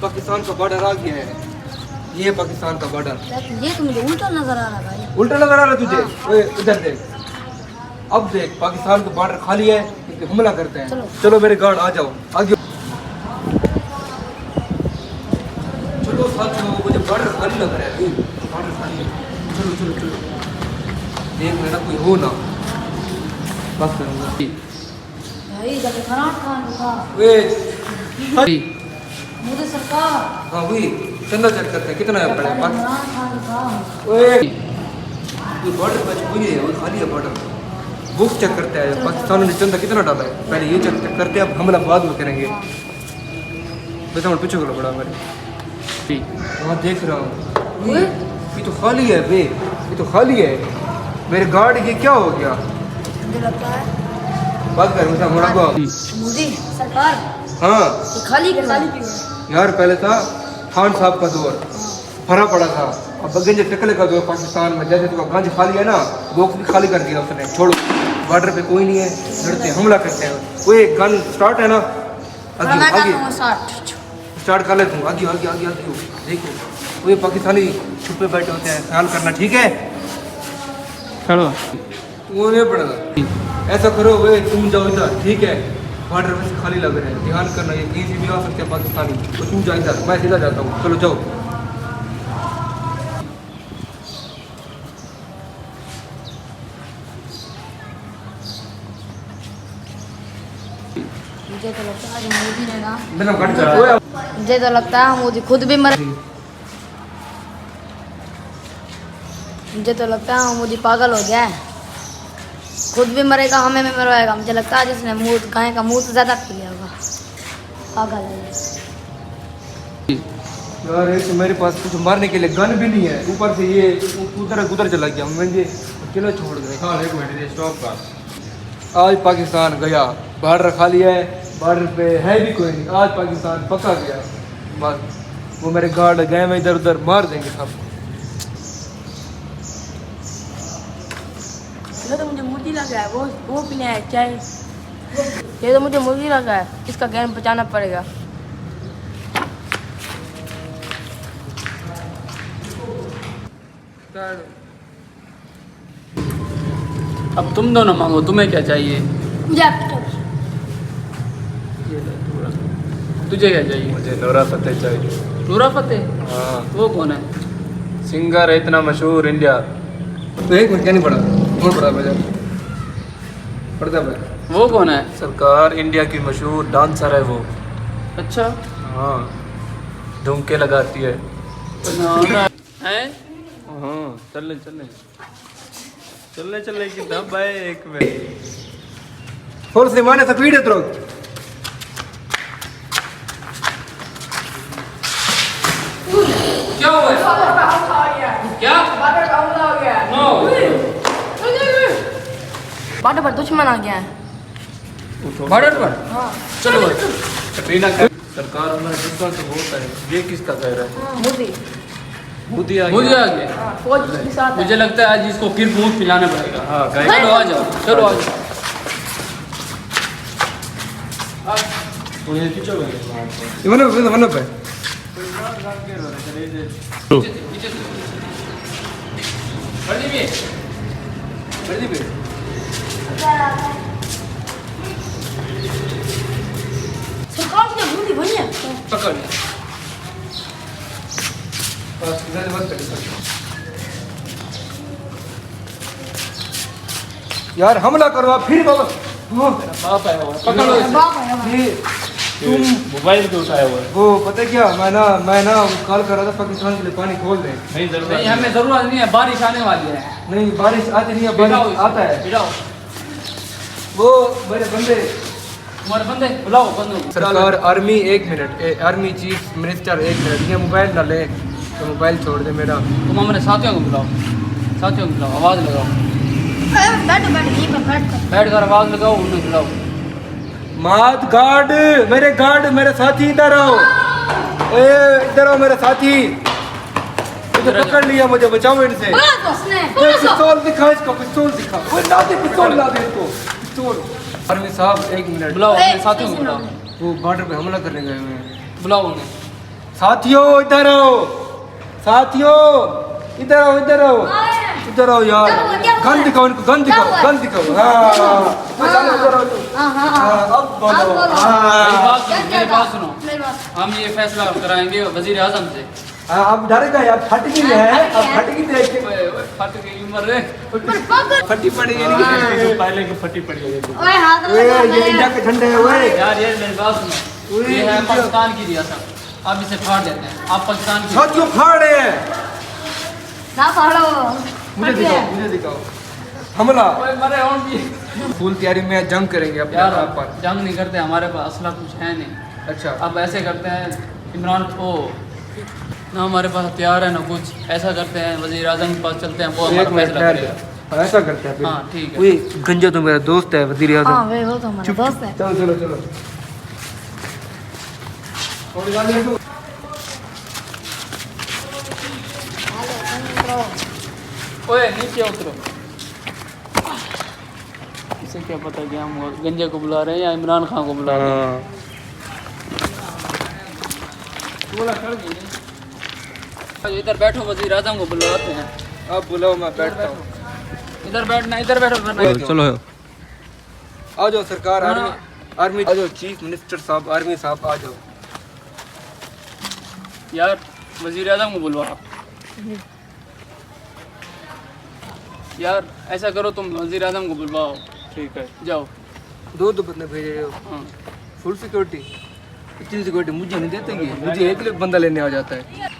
पाकिस्तान का बॉर्डर आ गया है। ये पाकिस्तान का बॉर्डर। ये तो मुझे उल्टा नजर आ रहा है भाई। उल्टा नजर आ रहा है तुझे? ओए इधर देख, अब देख पाकिस्तान का बॉर्डर खाली है, इसलिए हमला करते हैं। चलो मेरे गार्ड आ जाओ आगे। चलो साथियों, मुझे बॉर्डर खाली लग रहा है, बॉर्डर खाली है। चलो चलो चलो, देख मेरा कोई हो ना, बस करूँगा भाई जब फरहान खान था वे मुझे सरकार हाँ वही चंदा चेक करते हैं कितना है पड़ा है। फरहान खान था। ओए ये बॉर्डर पे वही है, वो खाली है बॉर्डर। बुक चेक करते हैं पाकिस्तान ने चंदा कितना डाला है, पहले ये चेक करते हैं, अब हमला बाद में करेंगे। वैसे मैं पीछे को बड़ा मेरे वहाँ देख रहा हूँ, ये तो खाली है बे, ये तो खाली है। मेरे गार्ड ये क्या हो गया? मुझे लगता है बात कर मुझे मोड़ा को। मोदी सरकार हाँ ये खाली क्यों है? यार पहले था खान साहब का दौर, भरा पड़ा था। अब गंज टकले का दौर पाकिस्तान में, जैसे तो गंज खाली है ना, बॉक्स भी खाली कर दिया उसने। छोड़ो, बॉर्डर पे कोई नहीं है, लड़ते हमला करते हैं। वो एक गन स्टार्ट है ना, आगे स्टार्ट कर लेता हूँ, आगे आगे आगे आगे। देखो वो ये पाकिस्तानी छुपे बैठे होते हैं, ख्याल करना ठीक है? चलो वो नहीं पड़ेगा, ऐसा करो वे तुम जाओ इधर, ठीक है? बॉर्डर में से खाली लग रहे हैं, ध्यान करना, ये कहीं से भी आ सकते हैं पाकिस्तानी, तो तू जा इधर, मैं सीधा जाता हूँ। चलो जाओ। मुझे तो लगता है मोदी ने ना मेरा कट जा। मुझे तो लगता है मोदी खुद भी मरे। मुझे तो लगता है मोदी पागल हो गया है, खुद भी मरेगा, हमें भी मरवाएगा। मुझे लगता है जिसने मुंह गाय का मुंह से ज़्यादा पी लिया होगा, पागल है यार। एक तो मेरे पास कुछ मारने के लिए गन भी नहीं है, ऊपर से ये उधर चला गया, मुझे अकेला छोड़ गए। हाँ एक मिनट स्टॉप कर। आज पाकिस्तान गया, बॉर्डर खाली है, बॉर्डर पे है भी कोई नहीं। आज पाकिस्तान पक्का गया, बस वो मेरे गार्ड गए में इधर उधर मार देंगे सब। ये तो मुझे मोदी लगा है, वो पीना है चाय। ये तो मुझे मोदी लगा है, इसका ज्ञान बचाना पड़ेगा। अब तुम दोनों मांगो, तुम्हें क्या चाहिए? तुझे क्या चाहिए? मुझे नूरा फतेह चाहिए। नूरा फतेह? हाँ वो कौन है? सिंगर है इतना मशहूर इंडिया। तो एक मिनट क्या नहीं पड़ा, कौन पड़ा भाई? पढ़ता भाई। वो कौन है? सरकार इंडिया की मशहूर डांसर है वो। अच्छा हाँ धुमके लगाती है। हैं? हाँ चलने चलने चलने चलने की दम है एक में। फोर्स से मारने स्पीड है तुरंत। क्या हुआ है? क्या? नो। बॉर्डर पर दुश्मन आ गया है। बॉर्डर पर? चलो कटरीना का सरकार हमारे दुश्मन से होता है। ये किसका कह रहा है? मोदी मोदी आ मुझे गया। आगे फौज के साथ है। मुझे लगता है आज इसको फिर भूत पिलाना पड़ेगा। हाँ गाय चलो आ जाओ, चलो आ जाओ। इवन पे सरकार की मोदी भैया पकड़ बस इधर बंद कर। यार हमला करो आप फिर बाबा। बाप आया हुआ है। पकड़ो इसे। बाप है हमारा। ये तुम मोबाइल पे उठाया हुआ है। वो पता है क्या, मैं ना कॉल कर रहा था पाकिस्तान के लिए पानी खोल दें। नहीं जरूरत नहीं हमें जरूरत नहीं है, बारिश आने वाली है। नहीं बारिश आती नहीं है, बिठाओ बारिश इसे, आता है। बिठाओ। वो मेरे बंदे तुम्हारे बंदे बुलाओ, बंदों को। सरकार army 1 minute, army chief minister 1 minute, ये मोबाइल ना ले तो मोबाइल छोड़ दे मेरा। तुम हमारे साथियों को बुलाओ, साथियों को बुलाओ, आवाज़ लगाओ। बैठो बैठो यहीं पर बैठ कर। बैठ कर आवाज़ लगाओ, उन्हें बुलाओ। मात गार्ड, मेरे साथी इधर आओ। इधर आओ मेरे साथी। मुझे पकड़ लिया, मुझे बचाओ इनसे। पिस्तौल दिखा इसको, पिस्तौल दिखा। वो ला दे पिस्तौल, ला दे इसको पिस्तौल। आर्मी साहब 1 मिनट बुलाओ अपने साथियों को बुलाओ, वो बॉर्डर पे हमला करने गए हुए हैं। बुलाओ उन्हें। साथियों इधर आओ, साथियों इधर आओ, इधर आओ, इधर आओ यार। गन दिखाओ इनको, गन दिखाओ, गन दिखाओ। हाँ चलो इधर आओ तुम। अब बोलो। मेरी बात सुनो, हम ये फैसला कराएंगे वजीर आजम से। अब डरेगा यार, फट गई है, अब फट गई देख के फट गई उम्र रे, फटी पड़ी है। पहले की फटी पड़ी है। ओए हाथ ओए ये इंडिया के झंडे है ओए। यार ये मेरी बात सुनो, ये है पाकिस्तान की रियासत, आप इसे फाड़ देते हैं। आप पाकिस्तान की साथियों फाड़ रहे हैं। ना फाड़ो। मुझे दिखाओ, मुझे दिखाओ। हमला ओए मरे और भी। फुल तैयारी में जंग करेंगे अपने यार आप पर। जंग नहीं करते, हमारे पास असला कुछ है नहीं। अच्छा अब ऐसे करते हैं इमरान को, ना हमारे पास हथियार है ना कुछ, ऐसा करते हैं वजीर आजम के पास चलते हैं, वो एक हमारा मिनट फैसला ठहर करेगा। जा। ऐसा करते हैं फिर। हाँ ठीक है। ओए गंजा तो मेरा दोस्त है वजीर हाँ आजम। वे वो तो हमारा दोस्त है। चलो चलो चलो। थोड़ी गाली रखो। ओए नीचे उतरो। इसे क्या पता कि हम गंजे को बुला रहे हैं या इमरान खान को बुला रहे हैं। बोला कर दी। इधर बैठो, वजीर आजम को बुलाते हैं। अब बुलाओ, मैं बैठता हूँ। इधर बैठना, इधर बैठो वरना चलो आ जाओ सरकार, आर्मी आर्मी आ जाओ, चीफ मिनिस्टर साहब, आर्मी साहब आ जाओ। यार वजीर आजम को बुलवा। यार ऐसा करो, तुम वजीर आजम को बुलवाओ। ठीक है। जाओ। दो बंदे भेजे हो, हाँ फुल सिक्योरिटी। इतनी सिक्योरिटी मुझे नहीं देते ये, मुझे एक बंदा लेने आ जाता है।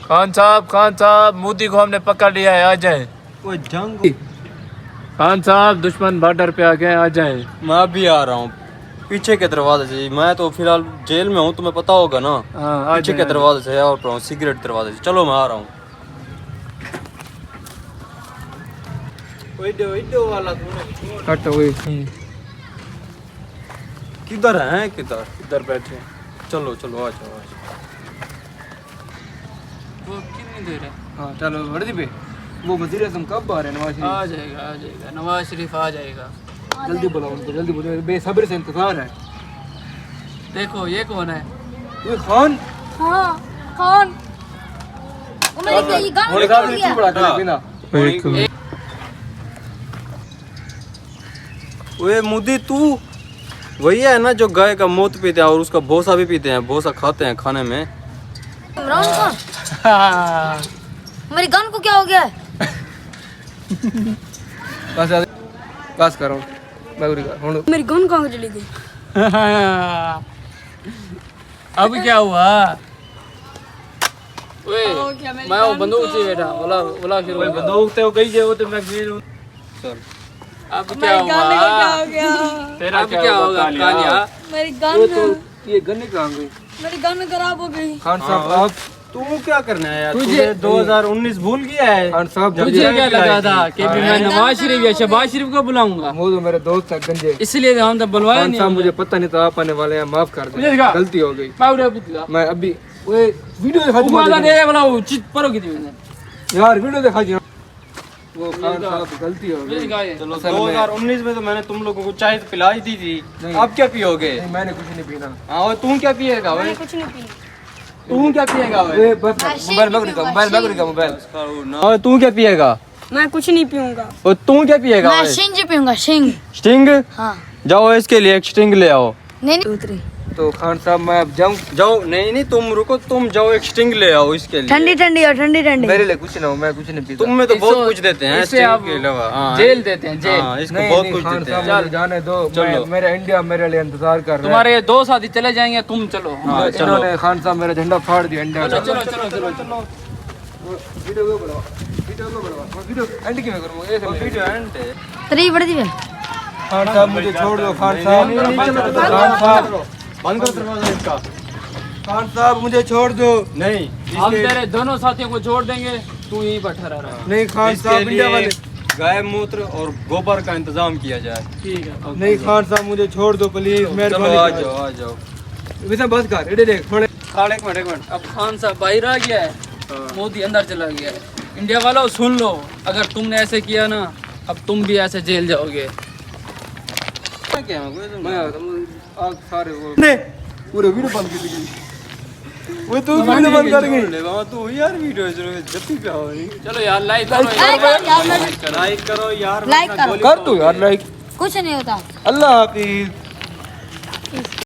खान साहब मोदी को हमने पकड़ लिया है, आ जाए। वो जंग खान साहब दुश्मन बॉर्डर पे आ गए, आ जाए। मैं भी आ रहा हूँ पीछे के दरवाजे से। मैं तो फिलहाल जेल में हूँ, तुम्हें पता होगा ना। हाँ आ पीछे के जाए। दरवाजे से और रहा हूँ, सिगरेट दरवाजे से। चलो मैं आ रहा हूँ। कट हुई। किधर है किधर? इधर बैठे। चलो चलो आ जाओ। वो कितनी देर है? हाँ चलो वर्दी पे। वो वजीर आजम कब आ रहे हैं? नवाज आ शरीफ। जाएगा, आ जाएगा, नवाज शरीफ आ जाएगा। जल्दी बुलाओ उनको, जल्दी बुलाओ, बेसब्री से इंतजार है। देखो ये कौन है? ये खान हाँ कौन? वो मेरे ये गाना निकाल दिया। बड़ा कर बिना। ओए मोदी, तू वही है ना जो गाय का मूत पीते हैं और उसका भूसा भी पीते हैं, भूसा खाते हैं खाने में? इमरान खान। मेरी गन को क्या हो गया है? बस बस करो, मैं मेरी गन कहाँ चली गई? अब क्या हुआ? ओए मैं वो बंदूक से बैठा, बोला बोला शुरू। बंदूक तो गई है, वो तो मैं गिर हूँ। चल अब क्या हुआ? तेरा अब क्या होगा कालिया? मेरी वो तो ये गन्ने कहाँ गई? मेरी गन खराब हो गई। खान साहब आप तू क्या करना है यार? तुझे- तुझे 2019 भूल गया है? खान साहब तुझे क्या लगा था कि भी मैं नवाज शरीफ या शहबाज शरीफ को बुलाऊंगा? वो तो मेरे दोस्त है गंजे। इसलिए हम तो बुलवाया खान नहीं। साहब मुझे पता नहीं था आप आने वाले हैं, माफ कर मुझे दे, दिखा। गलती हो गई। पाउडर बुतला मैं अभी वो वीडियो दिखा उमादा दूंगा दे वाला वो चित परो की थी मैंने। यार, वीडियो दिखा दिया। वो खान साहब गलती हो मुझे गई। दिखा ये। चलो असल में- 2019 में तो मैंने तुम लोगों को चाय तो पिलाई दी थी। नहीं। अब क्या पियोगे? नहीं, मैंने कुछ नहीं पीना। हाँ और तू क्या पिएगा भाई? कुछ नहीं पी। तू क्या पिएगा भाई? ए बस मोबाइल मत निकाल, मोबाइल मत निकाल, मोबाइल। और तू क्या पिएगा? मैं कुछ नहीं पीऊंगा। और तू क्या पिएगा मैं भाई? शिंग पीऊंगा, शिंग। स्टिंग? हाँ जाओ इसके लिए एक स्टिंग ले आओ। नहीं नहीं उतरी। तो खान साहब मैं अब जाऊं? जाओ, नहीं नहीं तुम रुको, तुम जाओ एक स्टिंग ले आओ इसके लिए। ठंडी ठंडी और ठंडी ठंडी। मेरे लिए कुछ ना हो, मैं कुछ नहीं पीता। तुम में तो बहुत कुछ देते हैं इससे स्टिंग आप के अलावा। हाँ, जेल देते हैं, जेल। हाँ, इसको नहीं, बहुत नहीं, कुछ खान देते साहब हैं। मुझे जाने दो। चलो। मेरा इंडिया मेरे लिए इंतजार कर रहा है। तुम्हारे ये दो साथी चले जाएंगे, तुम चलो। हाँ, चलो। इन्होंने खान साहब मेरा झंडा फाड़ दिया इंडिया चलो का। चलो चलो चलो चलो। वीडियो को बढ़ाओ, वीडियो को बढ़ाओ, वीडियो एंड की मैं करूंगा। ये सब वीडियो एंड है। तरी बड़ी दी। खान साहब मुझे छोड़ दो, खान साहब। खान साहब, बंद करो दरवाजा इसका। खान साहब मुझे छोड़ दो। नहीं, हम तेरे दोनों साथियों को छोड़ देंगे, तू यहीं पर ठहरा रहा। नहीं खान इसके साहब, इंडिया वाले। लिए गाय मूत्र और गोबर का इंतजाम किया जाए। ठीक है। नहीं खान साहब मुझे छोड़ दो प्लीज, चलो मेहरबानी। आ जाओ आ जाओ। वैसे बस कर, इधर देख थोड़े। एक मिनट। अब खान साहब बाहर आ गया है, मोदी अंदर चला गया है। इंडिया वालों सुन लो, अगर तुमने ऐसे किया ना, अब तुम भी ऐसे जेल जाओगे। क्या है कोई मैं आग सारे वो ने पूरे वीडियो बंद कर दी वो तू वीडियो बंद कर गई ले बाबा तू यार वीडियो जल्दी पे आओ नहीं चलो यार लाइक करो लाइक करो यार लाइक करो कर तू यार लाइक कुछ नहीं होता अल्लाह हाफिज